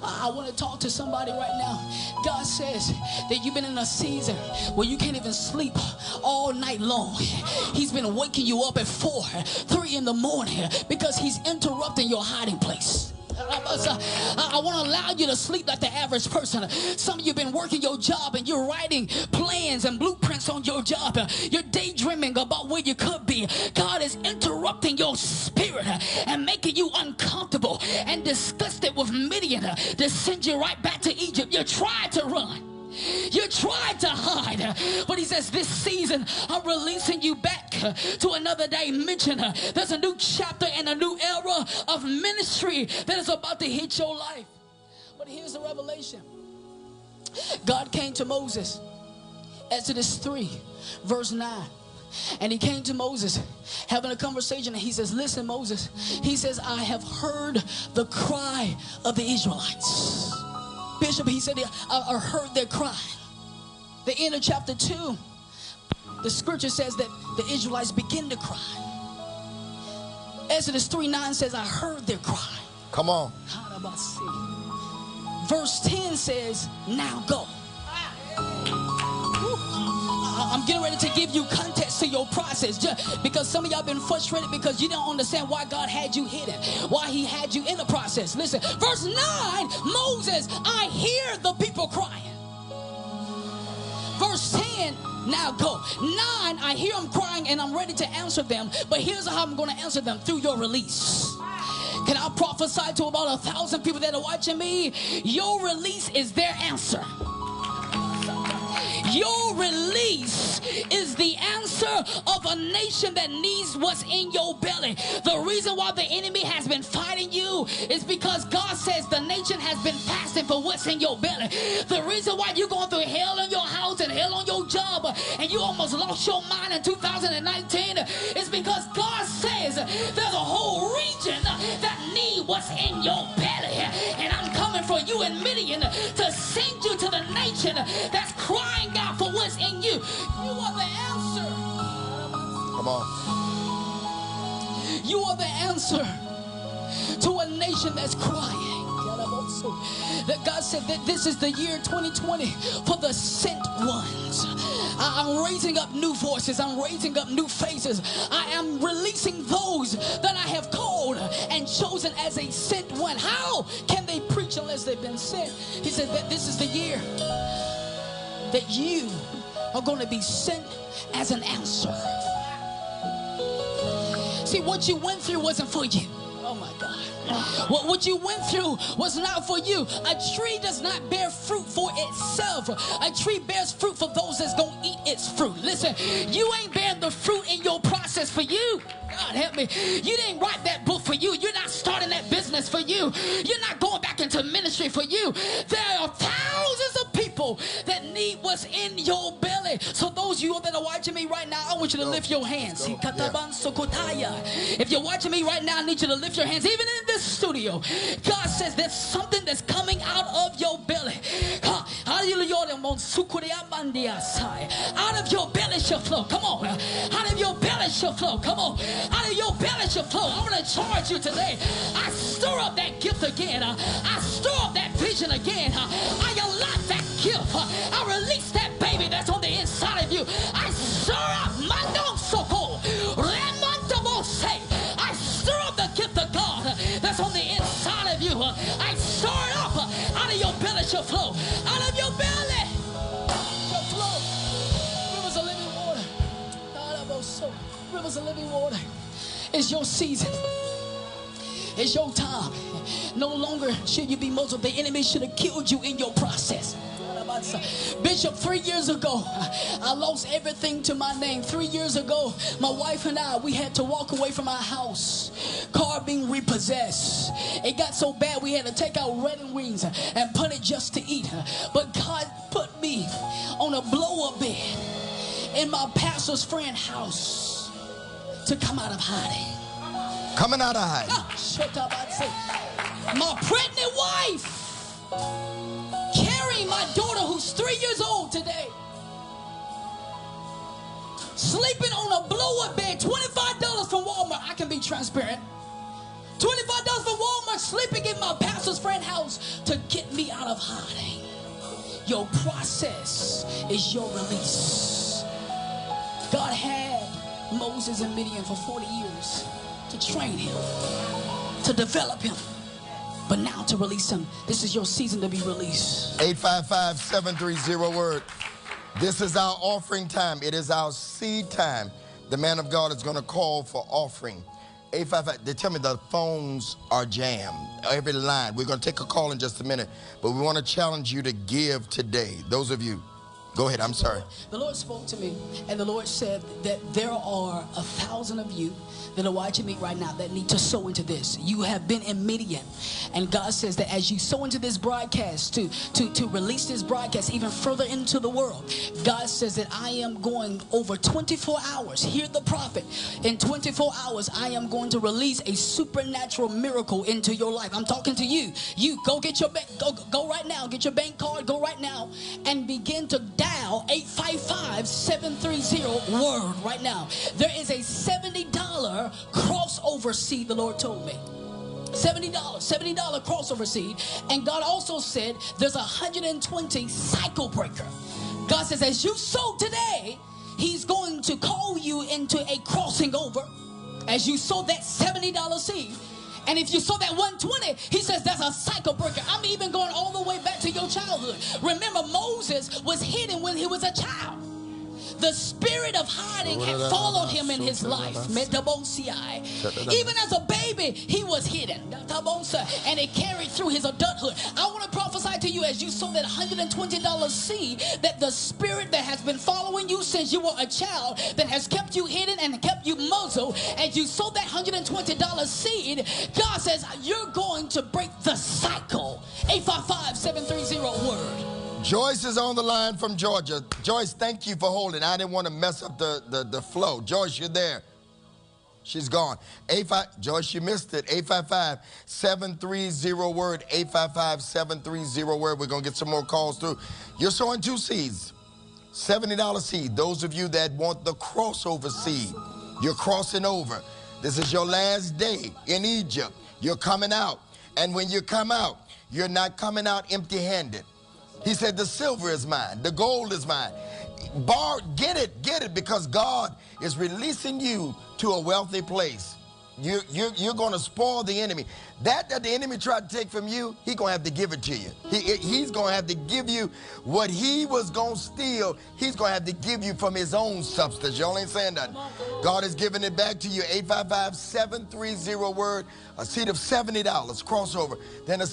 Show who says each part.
Speaker 1: I want to talk to somebody right now. God says that you've been in a season where you can't even sleep all night long. He's been waking you up at 4, 3 in the morning because he's interrupting your hiding place. I want to allow you to sleep like the average person. Some of you have been working your job and you're writing plans and blueprints on your job. You're daydreaming about where you could be. God is interrupting your spirit and making you uncomfortable and disgusted with Midian to send you right back to Egypt. You tried to run. You tried to hide, but he says this season I'm releasing you back to another dimension. There's a new chapter and a new era of ministry that is about to hit your life. But here's the revelation. God came to Moses, Exodus 3 verse 9, and he came to Moses having a conversation, and he says, listen, Moses, he says, I have heard the cry of the Israelites. Bishop, he said, I heard their cry. The end of chapter 2, the scripture says that the Israelites begin to cry. Exodus 3:9 says, I heard their cry.
Speaker 2: Come on.
Speaker 1: Verse 10 says, now go. I'm getting ready to give you context to your process, just because some of y'all been frustrated because you don't understand why God had you hidden, why he had you in the process. Listen, verse 9, Moses, I hear the people crying. Verse 10, now go. 9, I hear them crying and I'm ready to answer them, but here's how I'm going to answer them: through your release. Can I prophesy to about 1,000 people that are watching me? Your release is their answer. Your release is the answer of a nation that needs what's in your belly. The reason why the enemy has been fighting you is because God says the nation has been fasting for what's in your belly. The reason why you're going through hell in your house and hell on your job and you almost lost your mind in 2019 is because God says there's a whole region that need what's in your belly. And I'm coming for you in Midian to send you to the nation that's crying out for what's in you. You are the answer.
Speaker 2: Come on.
Speaker 1: You are the answer to a nation that's crying. That God said that this is the year 2020 for the sent ones. I'm raising up new voices. I'm raising up new faces. I am releasing those that I have called and chosen as a sent one. How can they preach unless they've been sent? He said that this is the year that you are going to be sent as an answer. See, what you went through wasn't for you. Oh my God. What you went through was not for you. A tree does not bear fruit for itself. A tree bears fruit for those that's going to eat its fruit. Listen, you ain't bearing the fruit in your process for you. God help me. You didn't write that book for you. You're not starting that business for you. You're not going back into ministry for you. There are thousands of people that need what's in your belly. So those of you that are watching me right now, I want you to lift your hands. Yeah. If you're watching me right now, I need you to lift your hands. Even in this studio, God says there's something that's coming out of your belly. Out of your belly shall flow. Come on. Out of your belly shall flow. Come on. Out of your belly shall flow. I'm going to charge you today. I stir up that gift again. I stir up that vision again. I unlock that gift. I release that baby that's on the inside of you. I stir up Mando Soko. I stir up the gift of God that's on the inside of you. I stir it up. Out of your belly shall flow. Out of your belly shall flow rivers of living water. Rivers of living water. It's your season. It's your time. No longer should you be muzzled. The enemy should have killed you in your process. Bishop, 3 years ago, I lost everything to my name. 3 years ago, my wife and I, we had to walk away from our house. Car being repossessed. It got so bad we had to take out wedding rings and put it just to eat. But God put me on a blow-up bed in my pastor's friend's house to come out of hiding.
Speaker 2: Coming out of hiding.
Speaker 1: My pregnant wife carrying my daughter who's 3 years old today, sleeping on a blow-up bed, $25 from Walmart. I can be transparent. $25 for Walmart, sleeping in my pastor's friend's house to get me out of hiding. Your process is your release. God had Moses in Midian for 40 years to train him, to develop him, but now to release him. This is your season to be released.
Speaker 2: 855-730-WORD. This is our offering time. It is our seed time. The man of God is going to call for offering. 855, they tell me the phones are jammed, every line. We're going to take a call in just a minute, but we want to challenge you to give today. Those of you, go ahead, I'm sorry.
Speaker 1: The Lord spoke to me, and the Lord said that there are 1,000 of you that are watching me right now that need to sow into this. You have been in Midian, and God says that as you sow into this broadcast, to release this broadcast even further into the world, God says that I am going over 24 hours. Hear the prophet. In 24 hours, I am going to release a supernatural miracle into your life. I'm talking to you. You go get your bank. Go right now. Get your bank card. Go right now and begin to dial 855-730-WORD right now. There is a $70 crossover seed, the Lord told me. $70 crossover seed. And God also said there's 120 cycle breaker. God says as you sow today, he's going to call you into a crossing over as you sow that $70 seed. And if you saw that 120, he says that's a cycle breaker. I'm even going all the way back to your childhood. Remember, Moses was hidden when he was a child. The spirit of hiding had followed him in his life. Even as a baby, he was hidden. And it carried through his adulthood. I want to prophesy to you as you sow that $120 seed, that the spirit that has been following you since you were a child, that has kept you hidden and kept you muzzled, as you sow that $120 seed, God says you're going to break the cycle. 855-730-WORD.
Speaker 2: Joyce is on the line from Georgia. Joyce, thank you for holding. I didn't want to mess up the flow. Joyce, you're there. She's gone. Joyce, you missed it. 855-730-WORD. 855-730-WORD. We're going to get some more calls through. You're sowing 2 seeds. $70 seed. Those of you that want the crossover seed, you're crossing over. This is your last day in Egypt. You're coming out. And when you come out, you're not coming out empty-handed. He said, the silver is mine, the gold is mine. Get it, because God is releasing you to a wealthy place. You're going to spoil the enemy. That the enemy tried to take from you, he's going to have to give it to you. He's going to have to give you what he was going to steal. He's going to have to give you from his own substance. Y'all ain't saying nothing. God is giving it back to you. 855-730-WORD, a seed of $70, crossover. Then a